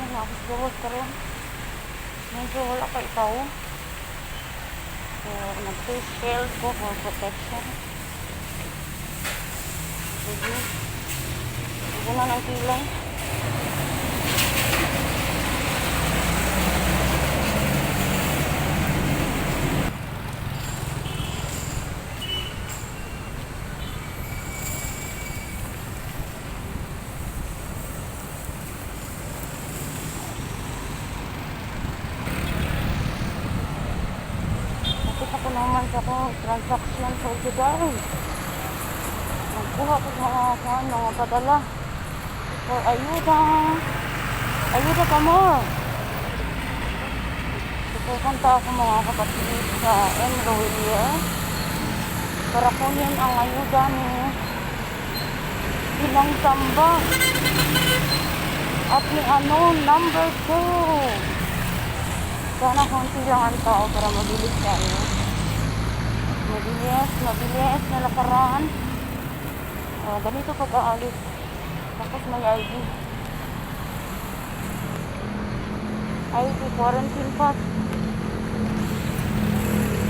Nakos buhos karon. Medyo wala pa ikaw. So, nag-face shield ko for protection. Sige. Sige na ng kilay. Ako naman sa akong transaction sa Usigay. Nagkuha ko mga padala for ayuda pa mo. Pupunta ako mga kapatid sa Enrolia para kunin ang ayuda ni Inang Samba at ni number 2. Sana konti lang ang tao para mabilis tayo. Mabilis na lakaran. Ganito pag-aalis. Tapos may ID. ID quarantine pass.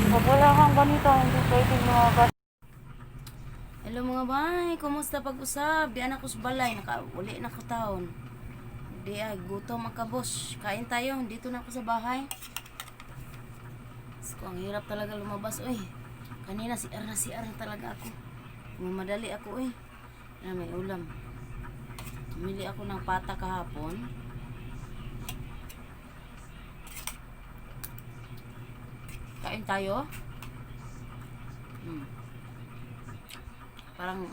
Pag wala kang ganito, hindi pwedeng lumabas. Hello mga bay, kumusta pag-usab? Di anak ko sa balay, uli na ko taon. Di ay, gutom ang kabos. Kain tayo, dito na ako sa bahay. So, ang hirap talaga lumabas, uy. Kanina CR na talaga ako. Mamadali ako na may ulam. Bumili ako ng pata kahapon. Kain tayo. Parang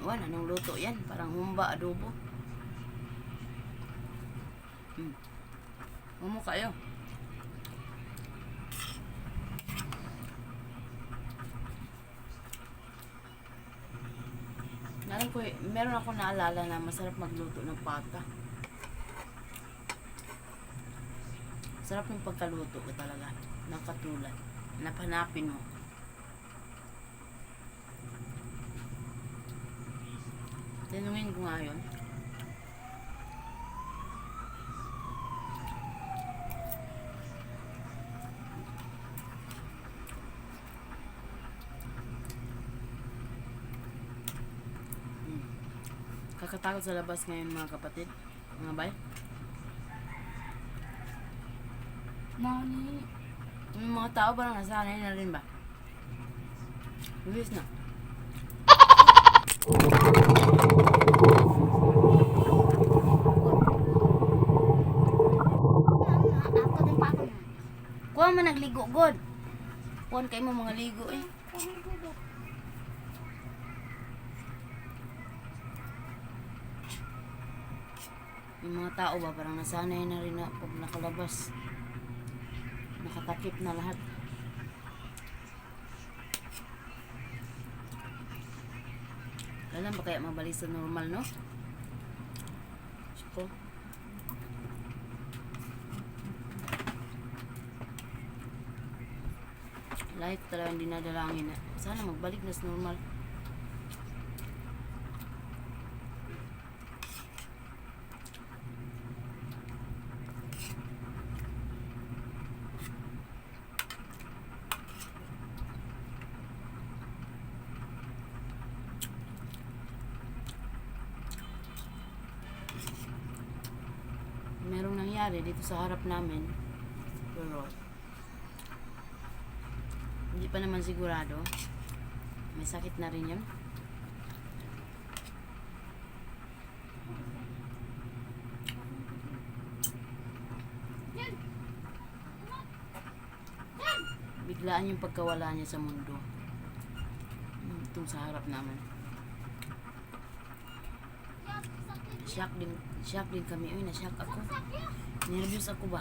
wala nang luto yan. Parang humba adobo. Mumu kayo. Meron ako naalala na masarap magluto ng pata. Sarap yung pagkaluto ko talaga. Nakatulad. Napanapin mo. Tinungin ko nga yun. Kakatakot sa labas ngayon mga kapatid. Mga bay. Nani? Yung mga tao parang nasanay na rin ba? Bilis na. Kuha man nagligo god. Kuha kayo mo mga ligo Yung mga tao ba parang nasanay na rin na pag nakalabas. Nakatakip na lahat. Kailan ba kaya mabalik sa normal, no? Siko. Life talagang dinadalangin na. Sana magbalik na sa normal. Merong nangyari dito sa harap namin, pero hindi pa naman sigurado. May sakit na rin yun. Biglaan yung pagkawala niya sa mundo. Itong sa harap namin. Shock din kami. Uy, na-shock ako. Nervous ako ba?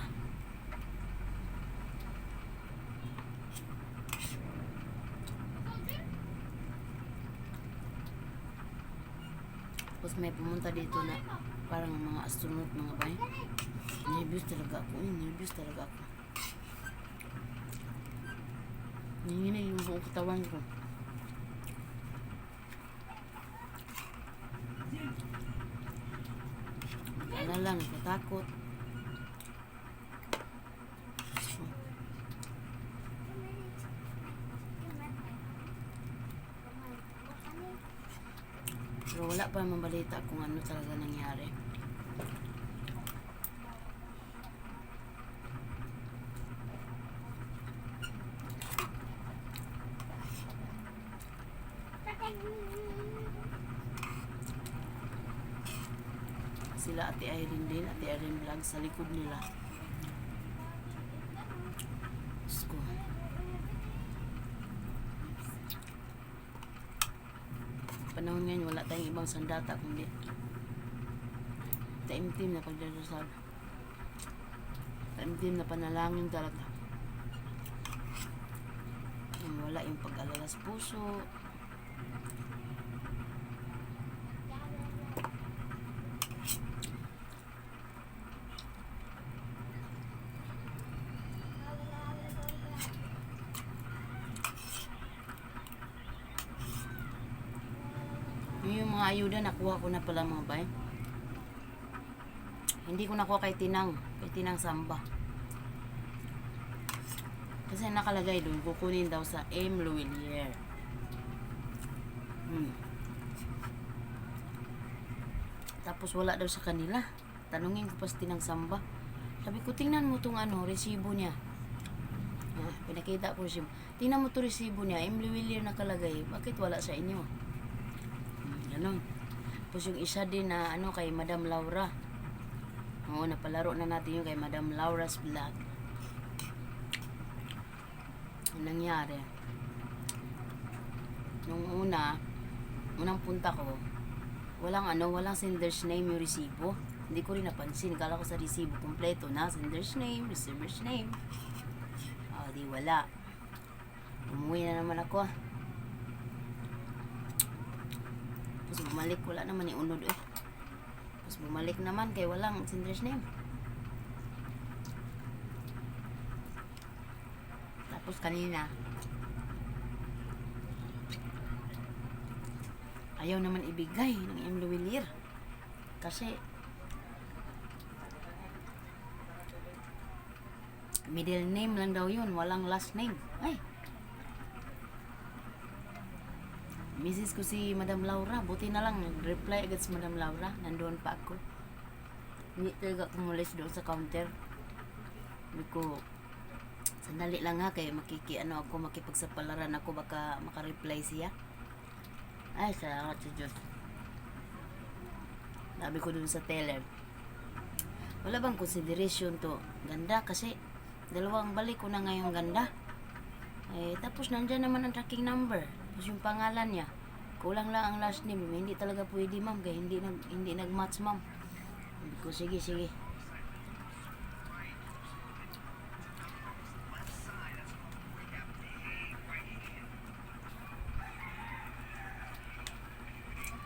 Tapos may pumunta dito na parang mga astronaut, mga bay. Nervous talaga ako. Nervous talaga ako. Nanginginig yung buong katawan ko. Wala lang, natatakot. Pero wala pa naman balita kung ano talaga nangyari. Sila Ate Irene din, Ate Irene Vlog sa likod nila. Diyos ko. Panahon ngayon, wala tayong ibang sandata kundi taimtim na pagdarasal. Taimtim na panalangin talaga. Wala yung pag-alala sa puso. Yung mga ayuda nakuha ko na pala mga bay. Hindi ko nakuha kay Tinang Samba. Kasi nakalagay doon, kukunin daw sa M. Louvillier. Tapos wala daw sa kanila. Tanungin ko pa sa Tinang Samba. Sabi ko, tingnan mo tong resibo niya. Pinakita ko siya. Tingnan mo to resibo niya, M. Louvillier nakalagay. Bakit wala sa inyo? Ganon. Tapos yung isa din na kay Madam Laura. Oo, napalaro na natin yung kay Madam Laura's Vlog. Ang nangyari, nung unang punta ko, walang sender's name yung resibo. Hindi ko rin napansin. Kala ko sa resibo kompleto na sender's name, receiver's name. Di wala. Umuwi na naman ako. Tapos bumalik, wala naman ni unod Tapos bumalik naman kay walang sender's name. Tapos kanina ayaw naman ibigay ng M. Louvillier kasi middle name lang daw yun, walang last name. Ay, misis ko si Madam Laura, buti na lang nag-reply agad si Madam Laura. Nandoon pa ako, hindi talaga kumulis doon sa counter. Sabi ko, sandali lang ha, kaya makipagsapalaran ako, baka makareply siya. Ay, salamat sa Diyos. Sabi ko dun sa teller, wala bang consideration to? Ganda kasi dalawang balik ko na ngayong ganda. Tapos nandyan naman ang tracking number. Tapos yung pangalan niya, kulang lang ang last name. Hindi talaga pwede ma'am, kaya hindi nag-match ma'am. Sabi ko, sige.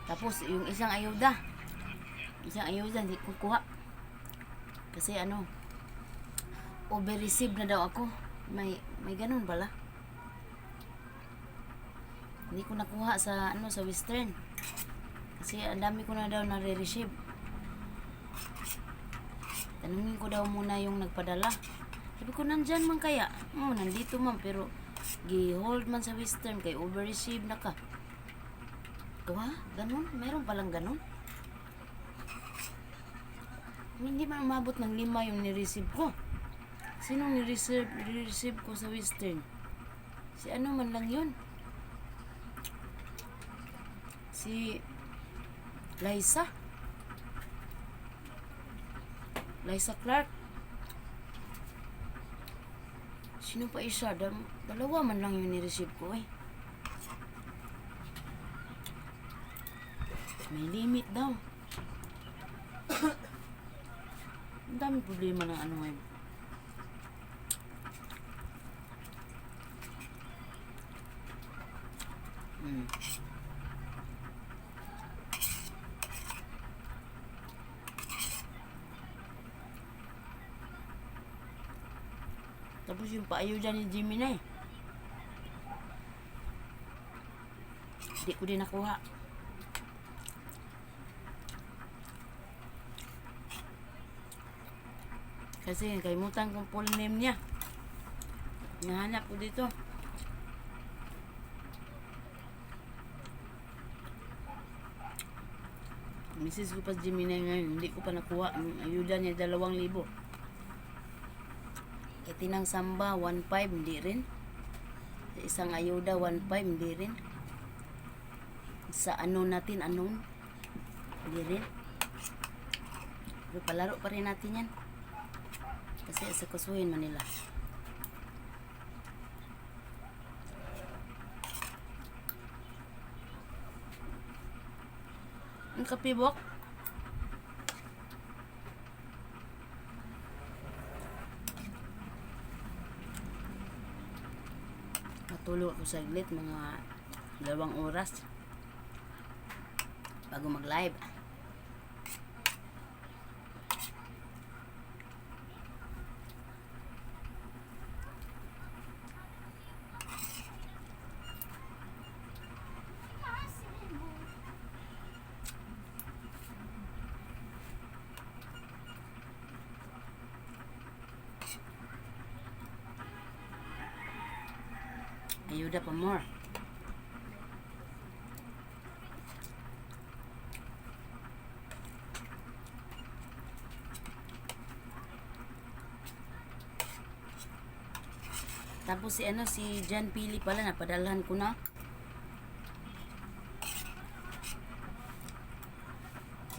Tapos yung isang ayuda hindi ko kuha. Kasi over-receive na daw ako. May ganun bala. Hindi ko nakuha sa Western. Kasi ang dami ko na daw nare-receive. Tanungin ko daw muna yung nagpadala. Sabi ko, nandyan man kaya? Nandito man, pero gi-hold man sa Western kay over-receive na ka. Gawa? Ganun? Meron palang ganun? Hindi man umabot ng 5 yung ni-receive ko. Sinong ni-receive ko sa Western? Si man lang yun. Si Liza Clark. Sino pa isa? Dalawa man lang yung ni-receive ko May limit daw. Ang dami problema ng ngayon. Tapos yung paayaw dyan ni Jimmy na hindi ko din nakuha. Kasi kalimutan kong full name niya. Nahanap ko dito. Misis ko pa si Gemini ngayon, hindi ko pa nakuha. Ang ayuda niya 2,000. Tinang samba 1,500, hindi rin. Isang ayuda 1,500, hindi rin. Sa ano natin, anong hindi rin. Pero palaro pa rin natin yan. Kasi sa kasuhin man nila. Ang kapibok. Natulog ako saglit, mga 2 oras bago mag-live. Ayuda pa more. Tapos si John Pili pala, napadalhan ko na.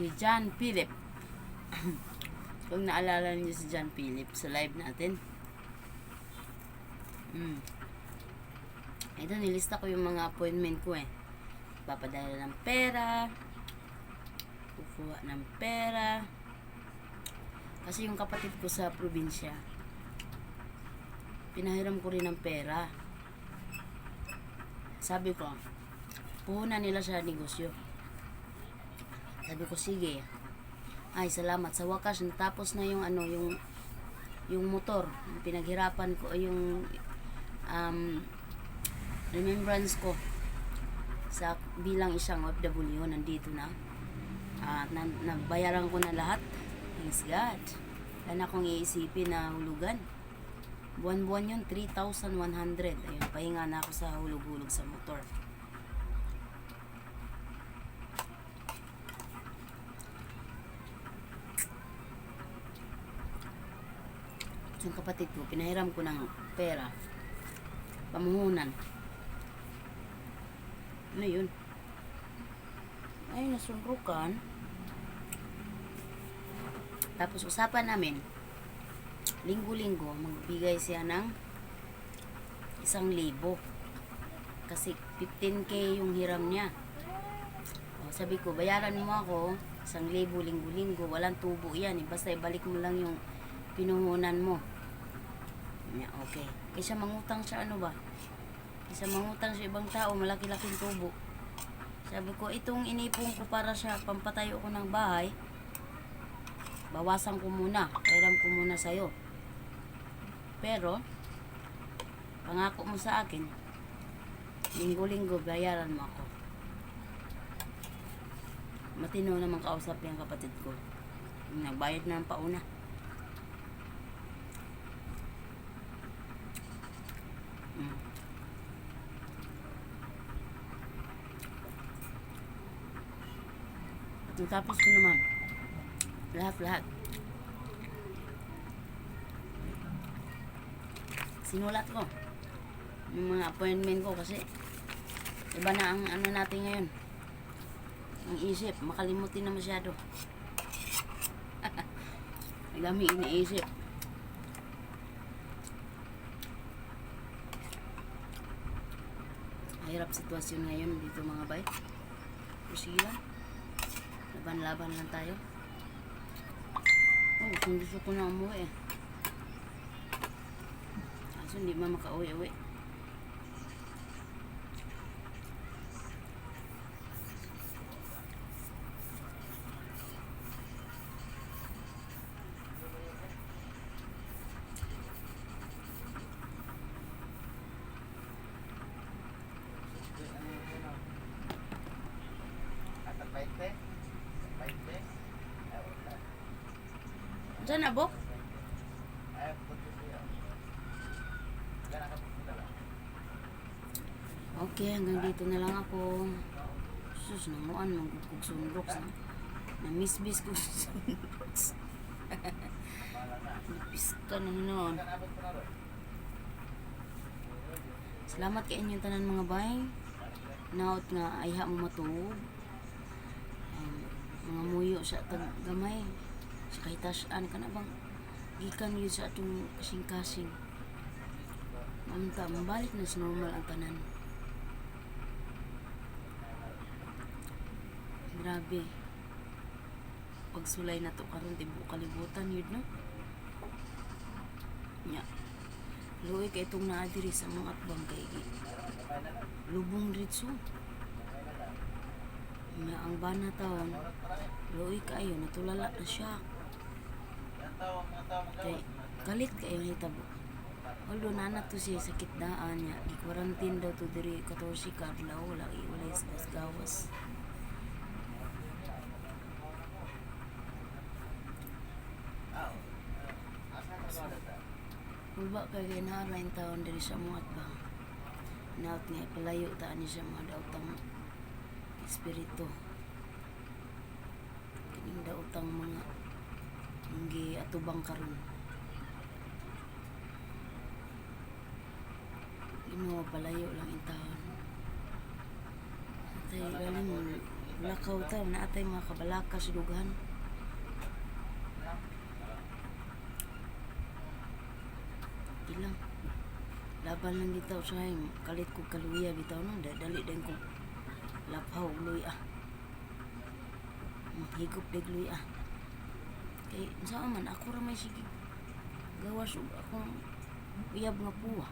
Si John Philip. Kung naalala niyo si John Philip sa live natin. Ito, nilista ko yung mga appointment ko eh. Papadala ng pera. Kukuha ng pera. Kasi yung kapatid ko sa probinsya, pinahiram ko rin ng pera. Sabi ko, puhunan nila sa negosyo. Sabi ko, sige. Ay, salamat. Sa wakas, natapos na yung yung motor. Yung pinaghirapan ko, yung remembrance ko sa bilang isang OFW, nandito na. Nagbayaran ko na lahat. Thanks God. Wala na akong iisipin na hulugan. Buwan-buwan yun, 3,100. Ayun, pahinga na ako sa hulog-hulog sa motor. Yung kapatid ko, pinahiram ko ng pera. Pamuhunan. Ano yun? Ay, nasunrukan. Tapos usapan namin, linggo-linggo, magbigay siya ng 1,000. Kasi 15K yung hiram niya. O, sabi ko, bayaran mo ako 1,000 linggo-linggo. Walang tubo yan. Basta ibalik mo lang yung pinuhunan mo. Yeah, okay. Kaysa mangutang siya, ano ba? Kaysa mangutang siya ibang tao, malaki-laking tubo. Sabi ko, itong inipong ko para sa pampatayo ko ng bahay, bawasan ko muna. Kairam ko muna sa'yo. Pero, pangako mo sa akin, linggo-linggo, bayaran mo ako. Matino naman kausap yung kapatid ko. Nagbayad na ng pauna. Natapos ko naman. Lahat. Sinulat ko yung mga appointment ko kasi iba na ang ano natin ngayon. Ang isip, makalimutin na masyado. Nagami iniisip. Hirap sitwasyon ngayon dito mga bay. Sige lang. Laban-laban lang tayo. Oh, gusto ko na umuwi eh. Kaso hindi man makauwi-uwi. Diyan na, Bok? Okay, hanggang dito na lang ako. Sus, namuan, magkukog sundok sa Namisbis ko sa sunrox. Nipis ka na noon. Salamat kay inyong tanan mga bay. Naot nga ayha mo matuog. Mga muyo sa taggamay. Sa kahitas-an ka na bang gikan yun sa atong kasing-kasing. Mamta, mabalik na sa normal ang tanan. Grabe. Pagsulay na to karon tibo kalibutan yun, no? Nya. Luoy kay itong naa diri sa mga atbang kay lubong diretso. Nya ang bana taon, luoy kayo natulala na siya. Kay kalit kayo hitabo. Although nana to siya sakit daan niya, i-quarantine daw to diri 14 ka adlaw, wala iwalay sa gawas. Ulba kay narain taon diri sa mga atbang. Naot nga palayo taan niya sa mga daotang espiritu. Kining daotang mga hindi atubang karon. Ginoo palayo lang in taon. Atay galing lakaw ta na atay mga kabalaka sa dugan. Ilang laban lang bitaw sa kalit ko kaluya bitaw no dali din ko lapaw luya higop dig luya kay saan man ako ra may sige gawas ug akong uyab nga puwa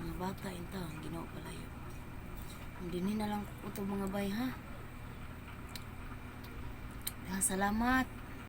mga bata inta Ginoo palayo hindi na lang ko to mga bay ha. Salamat.